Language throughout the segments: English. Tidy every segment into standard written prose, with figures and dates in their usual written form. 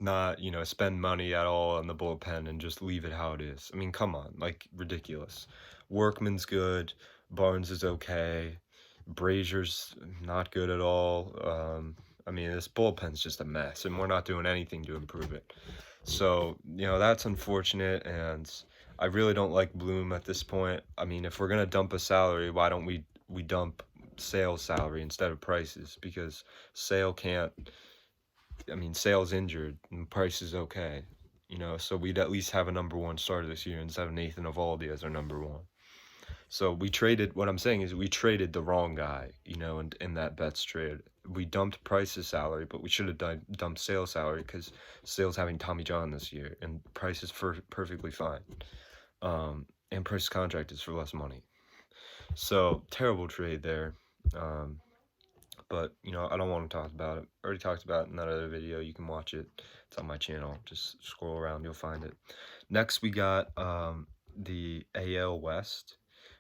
not, spend money at all on the bullpen and just leave it how it is. I mean, come on, like ridiculous. Workman's good, Barnes is okay, Brazier's not good at all. I mean, this bullpen's just a mess, and we're not doing anything to improve it. So, that's unfortunate, and I really don't like Bloom at this point. I mean, if we're gonna dump a salary, why don't we dump Sale's salary instead of Price's? Because Sale can't. I mean, Sale's injured and Price is okay. So we'd at least have a number one starter this year instead of Nathan Eovaldi as our number one. So we traded. What I'm saying is we traded the wrong guy. In that Betts trade, we dumped Price's salary, but we should have dumped Sale's salary because Sale's having Tommy John this year, and Price is perfectly fine. And Price's contract is for less money. So terrible trade there. But I don't want to talk about it. I already talked about it in that other video. You can watch it. It's on my channel. Just scroll around, you'll find it. Next, we got the AL West,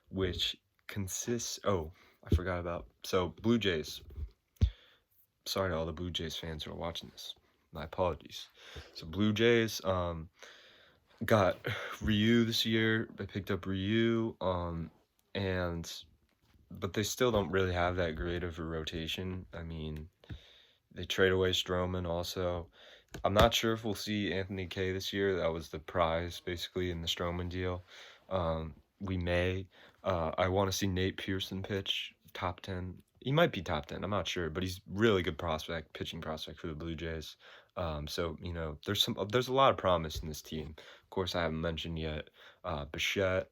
which consists. Oh, I forgot about. So Blue Jays. Sorry to all the Blue Jays fans who are watching this. My apologies. So Blue Jays got Ryu this year. They picked up Ryu. And but they still don't really have that great of a rotation. I mean, they trade away Stroman also. I'm not sure if we'll see Anthony Kay this year. That was the prize, basically, in the Stroman deal. We may. I want to see Nate Pearson pitch top 10. He might be top 10. I'm not sure, but he's really good prospect, pitching prospect for the Blue Jays. So, there's a lot of promise in this team. Of course, I haven't mentioned yet Bichette,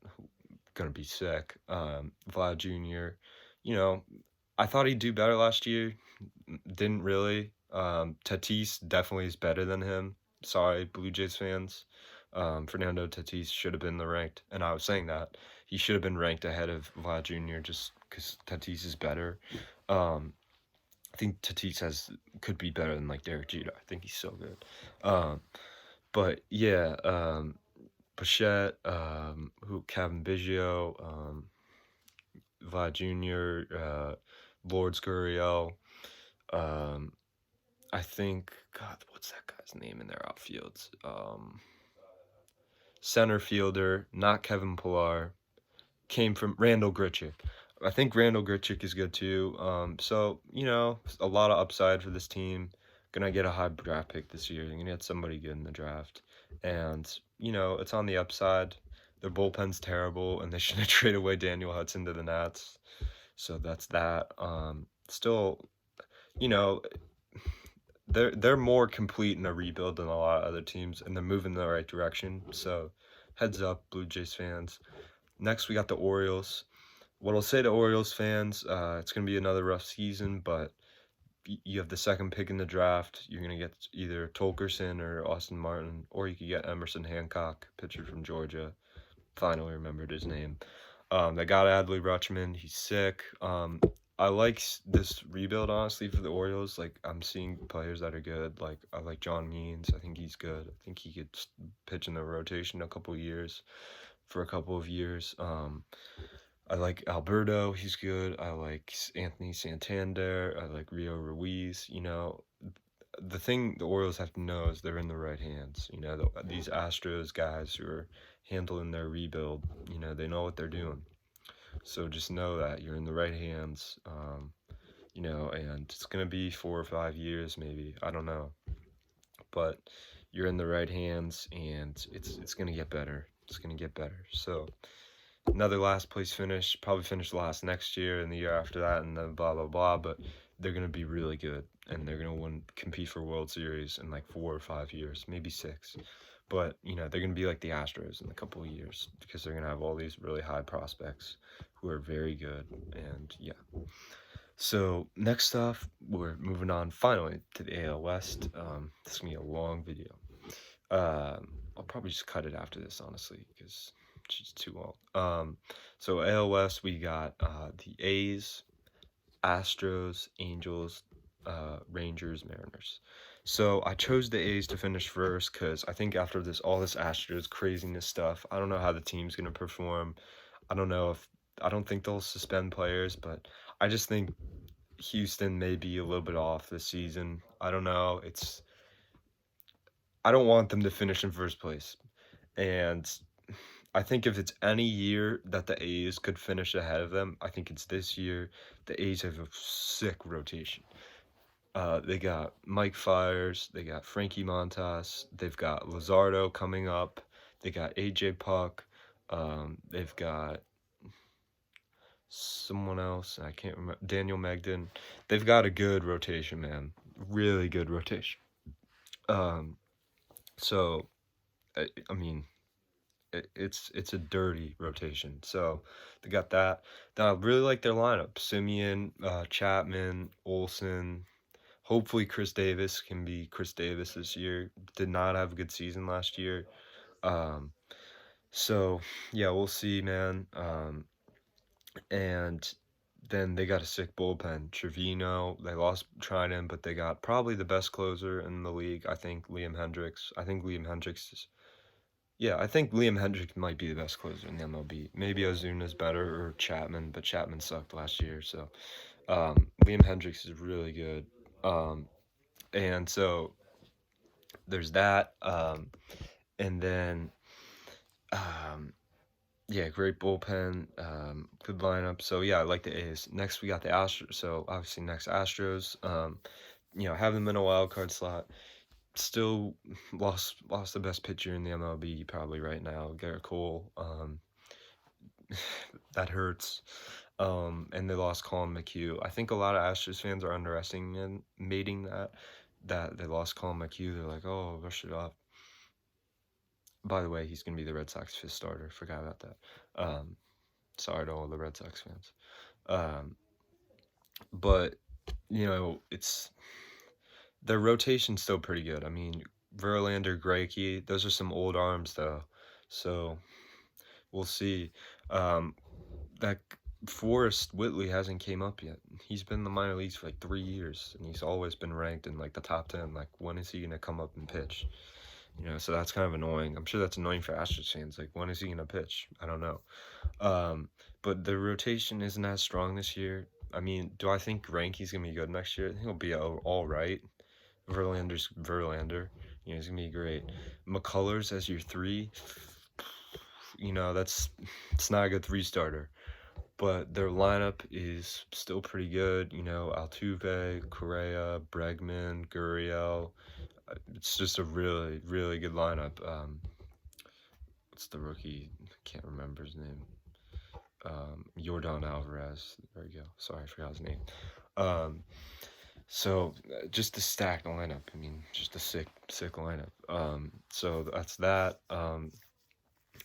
gonna be sick. Vlad Jr. I thought he'd do better last year. Didn't really. Tatis definitely is better than him. Sorry, Blue Jays fans. Fernando Tatis should have been the ranked, and I was saying that he should have been ranked ahead of Vlad Jr. just because Tatis is better. I think Tatis could be better than like Derek Jeter. I think he's so good. But yeah, Bichette, Kevin Biggio, Vlad Jr., Lourdes Gurriel. I think, God, what's that guy's name in their outfields? Center fielder, not Kevin Pillar, came from Randall Grichuk. I think Randall Grichuk is good too. So, a lot of upside for this team. Gonna get a high draft pick this year. They're gonna get somebody good in the draft. And, it's on the upside. Their bullpen's terrible, and they should have traded away Daniel Hudson to the Nats. So that's that. Still, you know, they're more complete in a rebuild than a lot of other teams, and they're moving in the right direction. So, heads up, Blue Jays fans. Next, we got the Orioles. What I'll say to Orioles fans, it's gonna be another rough season, but you have the second pick in the draft. You're gonna get either Tolkerson or Austin Martin, or you could get Emerson Hancock, pitcher from Georgia. Finally remembered his name. They got Adley Rutschman. He's sick. I like this rebuild, honestly, for the Orioles. Like, I'm seeing players that are good. Like, I like John Means. I think he's good. I think he could pitch in the rotation for a couple of years. I like Alberto. He's good. I like Anthony Santander. I like Rio Ruiz. The thing the Orioles have to know is they're in the right hands. These Astros guys who are handling their rebuild, they know what they're doing. So just know that you're in the right hands, and it's going to be 4 or 5 years maybe. I don't know. But you're in the right hands, and it's going to get better. It's going to get better. So another last place finish, probably finish last next year and the year after that, and then blah, blah, blah. But they're going to be really good, and they're going to compete for World Series in like 4 or 5 years, maybe 6. But, they're going to be like the Astros in a couple of years because they're going to have all these really high prospects who are very good. And, yeah. So, next off, we're moving on finally to the AL West. This is going to be a long video. I'll probably just cut it after this, honestly, because it's just too long. So, AL West, we got the A's, Astros, Angels, Rangers, Mariners. So I chose the A's to finish first because I think after all this Astros craziness stuff, I don't know how the team's gonna perform. I don't think they'll suspend players, but I just think Houston may be a little bit off this season. I don't know. I don't want them to finish in first place. And I think if it's any year that the A's could finish ahead of them, I think it's this year. The A's have a sick rotation. They got Mike Fiers, they got Frankie Montas, they've got Luzardo coming up, they got AJ Puck, they've got someone else, I can't remember, Daniel Megden. They've got a good rotation, man. Really good rotation. So I mean, it's a dirty rotation. So they got that. Then I really like their lineup: Simeon, Chapman, Olson. Hopefully, Chris Davis can be Chris Davis this year. Did not have a good season last year. Um, so yeah, we'll see, man. And then they got a sick bullpen. Trevino, they lost Trinan, but they got probably the best closer in the league. I think Liam Hendricks. I think Liam Hendricks is. Yeah, I think Liam Hendricks might be the best closer in the MLB. Maybe Ozuna's better or Chapman, but Chapman sucked last year. So Liam Hendricks is really good. And so there's that. And then yeah, great bullpen, good lineup. So yeah, I like the A's. Next we got the Astros. So obviously next Astros. Have them in a wild card slot. Still lost the best pitcher in the MLB probably right now, Garrett Cole. That hurts. And they lost Colin McHugh. I think a lot of Astros fans are underestimating that they lost Colin McHugh. They're like, oh, rush it off. By the way, he's gonna be the Red Sox fifth starter. Forgot about that. Sorry to all the Red Sox fans. But it's their rotation's still pretty good. I mean, Verlander, Greinke, those are some old arms though. So we'll see. That Forrest Whitley hasn't came up yet. He's been in the minor leagues for like 3 years, and he's always been ranked in like the top 10. Like, when is he gonna come up and pitch? So that's kind of annoying. I'm sure that's annoying for Astros fans. Like, when is he gonna pitch? I don't know. But the rotation isn't as strong this year. I mean, do I think Greinke's gonna be good next year? I think he'll be all right. Verlander's Verlander. He's gonna be great. McCullers as your 3. It's not a good 3 starter. But their lineup is still pretty good. Altuve, Correa, Bregman, Gurriel. It's just a really, really good lineup. What's the rookie? I can't remember his name. Yordan Alvarez. There we go. Sorry, I forgot his name. So just a stacked lineup. I mean, just a sick lineup. So that's that.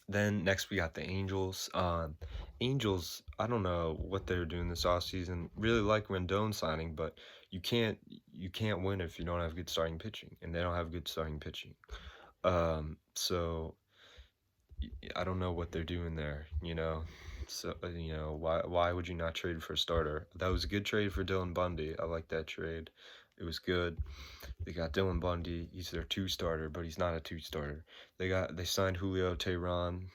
Then next we got the Angels. Angels, I don't know what they're doing this offseason. Really like Rendon signing, but you can't win if you don't have good starting pitching, and they don't have good starting pitching. So I don't know what they're doing there. So why would you not trade for a starter? That was a good trade for Dylan Bundy. I like that trade. It was good. They got Dylan Bundy. He's their 2 starter, but he's not a 2 starter. They signed Julio Teheran.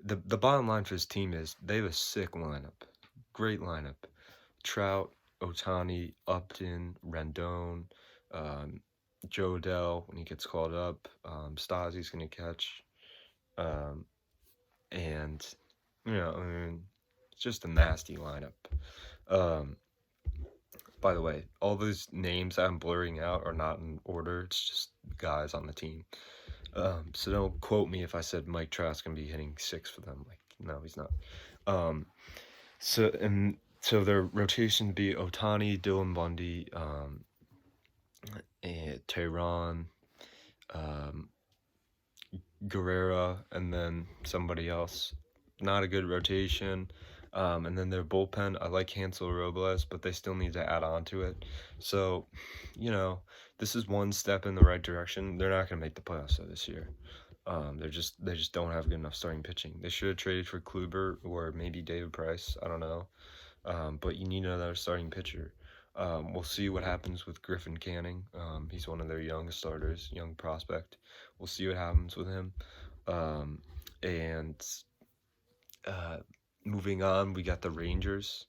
The bottom line for this team is they have a sick lineup. Great lineup. Trout, Ohtani, Upton, Rendon, Joe Adell when he gets called up. Stasi's going to catch. And, it's just a nasty lineup. By the way, all those names I'm blurring out are not in order. It's just guys on the team. So don't quote me if I said Mike Trout's gonna be hitting 6 for them. Like, no, he's not. So their rotation be Ohtani, Dylan Bundy, and Tehran, Guerrera, and then somebody else. Not a good rotation. And then their bullpen, I like Hansel Robles, but they still need to add on to it. So, this is one step in the right direction. They're not going to make the playoffs though this year. They just don't have good enough starting pitching. They should have traded for Kluber or maybe David Price. I don't know. But you need another starting pitcher. We'll see what happens with Griffin Canning. He's one of their young starters, young prospect. We'll see what happens with him. Moving on, we got the Rangers.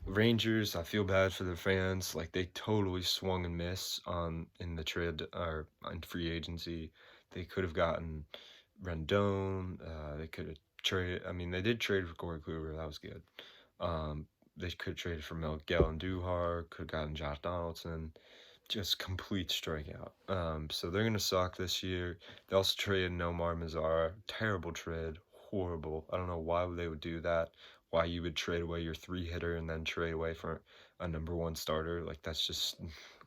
Rangers, I feel bad for their fans. Like they totally swung and missed on in the trade or on free agency. They could have gotten Rendon. They could have traded. I mean, they did trade for Corey Kluber. That was good. They could have traded for Miguel and Duhar. Could have gotten Josh Donaldson. Just complete strikeout. So they're gonna suck this year. They also traded Nomar Mazara. Terrible trade. Horrible. I don't know why they would do that. Why you would trade away your 3 hitter and then trade away for a #1 starter. Like that's just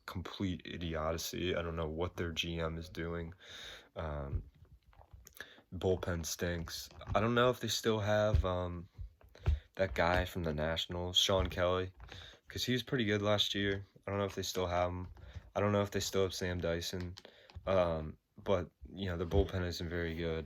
complete idiocy. I don't know what their GM is doing. Um, Bullpen stinks. I don't know if they still have that guy from the Nationals, Sean Kelly, because he was pretty good last year. I don't know if they still have him. I don't know if they still have Sam Dyson. Um, but the bullpen isn't very good.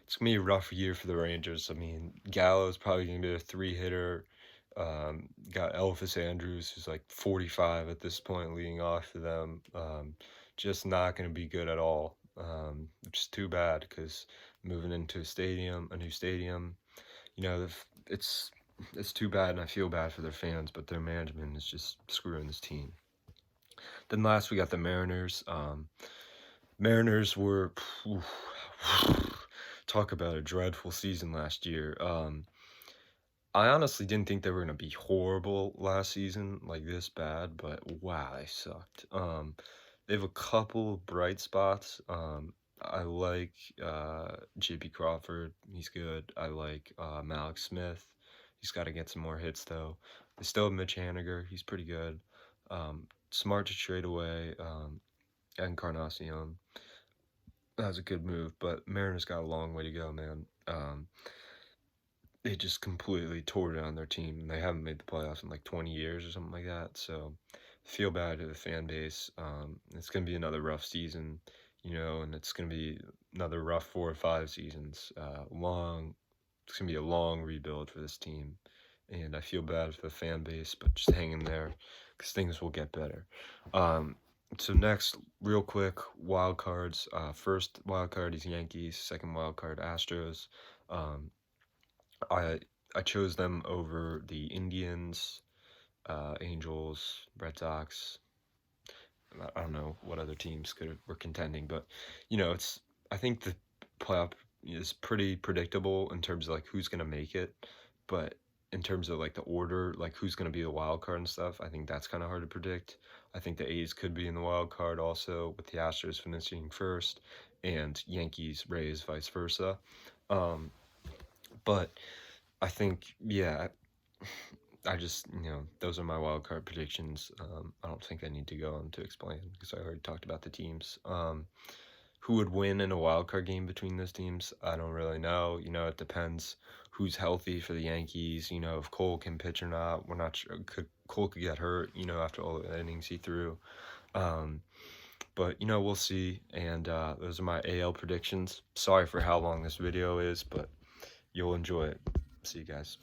It's gonna be a rough year for the Rangers. I mean, Gallo's probably gonna be a 3 hitter. Got Elvis Andrews, who's like 45 at this point, leading off for them. Just not gonna be good at all. Which is too bad because moving into a new stadium, it's it's too bad, and I feel bad for their fans, but their management is just screwing this team. Then last we got the Mariners. Mariners were talk about a dreadful season last year. I honestly didn't think they were gonna be horrible last season, like this bad, but wow, they sucked. They have a couple of bright spots. I like JP Crawford. He's good. I like Malik Smith. He's got to get some more hits though. They still have Mitch Haniger. He's pretty good. Smart to trade away. Encarnacion. That was a good move, but Mariners got a long way to go, man. They just completely tore down their team. They haven't made the playoffs in like 20 years or something like that. So feel bad to the fan base. It's going to be another rough season, and it's going to be another rough 4 or 5 seasons. It's going to be a long rebuild for this team. And I feel bad for the fan base, but just hang in there because things will get better. So next, real quick, wild cards. First wild card is Yankees. Second wild card, Astros. Um, I I chose them over the Indians, Angels, Red Sox. I don't know what other teams were contending, but it's I think the playoff is pretty predictable in terms of like who's gonna make it, but in terms of like the order, like who's gonna be the wild card and stuff, I think that's kind of hard to predict. I think the A's could be in the wild card also, with the Astros finishing first, and Yankees, Rays, vice versa. Um, but I think, yeah, I just, those are my wild card predictions. I don't think I need to go on to explain because I already talked about the teams. Who would win in a wild card game between those teams? I don't really know. It depends who's healthy for the Yankees. If Cole can pitch or not. We're not sure. Cole could get hurt, after all the innings he threw. But, we'll see. And those are my AL predictions. Sorry for how long this video is, but you'll enjoy it. See you guys.